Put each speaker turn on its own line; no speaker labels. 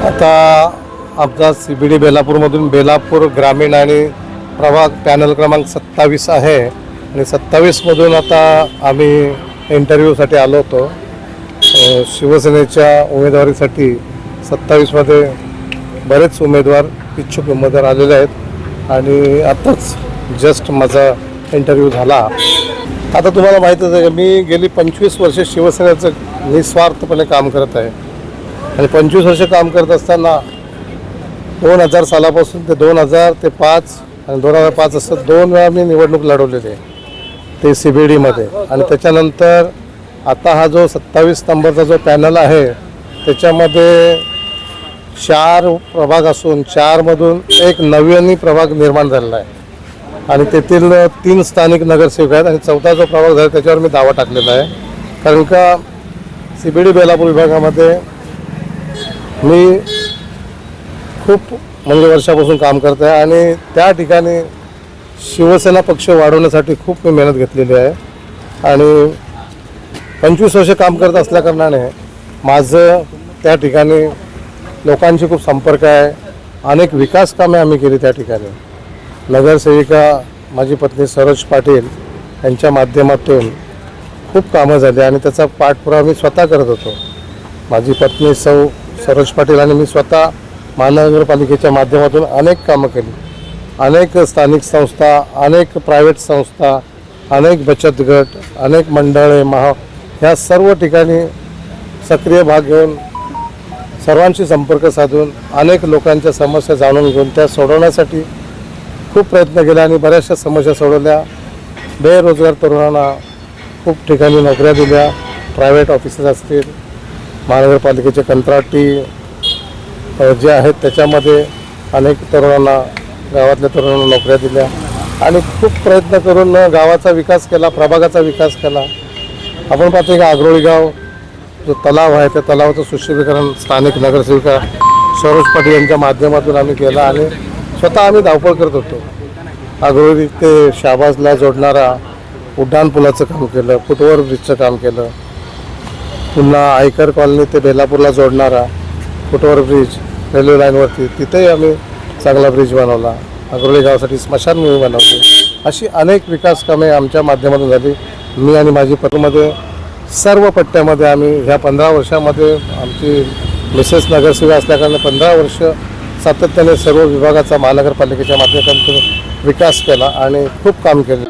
आता आमचा CBD बेलापूरमधून बेलापूर ग्रामीण आणि प्रभाग पॅनल क्रमांक 27 आहे आणि 27मधून आता आम्ही इंटरव्ह्यूसाठी आलो होतो। शिवसेनेच्या उमेदवारीसाठी 27मध्ये बरेच उमेदवार इच्छुक उमेदवार आलेले आहेत आणि आताच जस्ट माझा इंटरव्ह्यू झाला। आता तुम्हाला माहीतच आहे की मी गेली 25 वर्ष शिवसेनेचं निस्वार्थपणे काम करत आहे आणि 25 वर्ष काम करत असताना 2000 सालापासून ते 2000 ते 5 आणि 2005 असं 2 वेळा मी निवडणूक लढवलेली आहे ते CBDमध्ये। आणि त्याच्यानंतर आता हा जो 27 नंबरचा जो पॅनल आहे त्याच्यामध्ये 4 प्रभाग असून 4मधून एक नवीन प्रभाग निर्माण झालेला आहे आणि तेथील 3 स्थानिक नगरसेवक आहेत आणि 4था जो प्रभाग झाला त्याच्यावर मी दावा टाकलेला आहे। कारण का CBD बेलापूर विभागामध्ये मी खूप वर्षापासून काम करत आहे आणि त्या ठिकाणी शिवसेना पक्ष वाढवण्यासाठी खूप मी मेहनत घेतलेली आहे आणि 25 वर्ष काम करत असल्याकारणाने माझं त्या ठिकाणी लोकांशी खूप संपर्क आहे। अनेक विकास कामे आम्ही केली त्या ठिकाणी। नगरसेविका माझी पत्नी सरोज पाटील यांच्या माध्यमातून खूप कामं झाली आणि त्याचा पाठपुरावा मी स्वतः करत होतो। माझी पत्नी सरोज पाटील आणि मी स्वतः महानगरपालिकेच्या माध्यमातून अनेक कामं केली। अनेक स्थानिक संस्था, अनेक प्रायव्हेट संस्था, अनेक बचत गट, अनेक मंडळे ह्या सर्व ठिकाणी सक्रिय भाग घेऊन सर्वांशी संपर्क साधून अनेक लोकांच्या समस्या जाणून घेऊन त्या सोडवण्यासाठी खूप प्रयत्न केले आणि बऱ्याचशा समस्या सोडवल्या। बेरोजगार तरुणांना खूप ठिकाणी नोकऱ्या दिल्या, प्रायव्हेट ऑफिसेस असतील, महानगरपालिकेचे कंत्राटी जे आहेत त्याच्यामध्ये अनेक तरुणांना, गावातल्या तरुणांना नोकऱ्या दिल्या आणि खूप प्रयत्न करून गावाचा विकास केला, प्रभागाचा विकास केला। आपण पाहतो की आग्रोळी गाव जो तलाव आहे त्या तलावाचं सुशोभीकरण स्थानिक नगरसेविका सरोज पाटील यांच्या माध्यमातून आम्ही केलं आणि स्वतः आम्ही धावपळ करत होतो। आग्रोळी ते शाहबाजला जोडणारा उड्डाण पुलाचं काम केलं, फुटओव्हर ब्रिजचं काम केलं, पुन्हा आयकर कॉलनी ते बेलापूरला जोडणारा फुटओव्हर ब्रिज रेल्वे लाईनवरती तिथेही आम्ही चांगला ब्रिज बनवला। आग्रोळी गावासाठी स्मशानभूमी बनवली। अशी अनेक विकास कामे आमच्या माध्यमातून झाली। मी आणि माझी पत्नीमध्ये सर्व पट्ट्यामध्ये आम्ही ह्या 15 वर्षामध्ये आमची मिसेस नगरसेविका असल्याकारणे 15 वर्ष सातत्याने सर्व विभागाचा महानगरपालिकेच्या माध्यमातून विकास केला आणि खूप काम केले।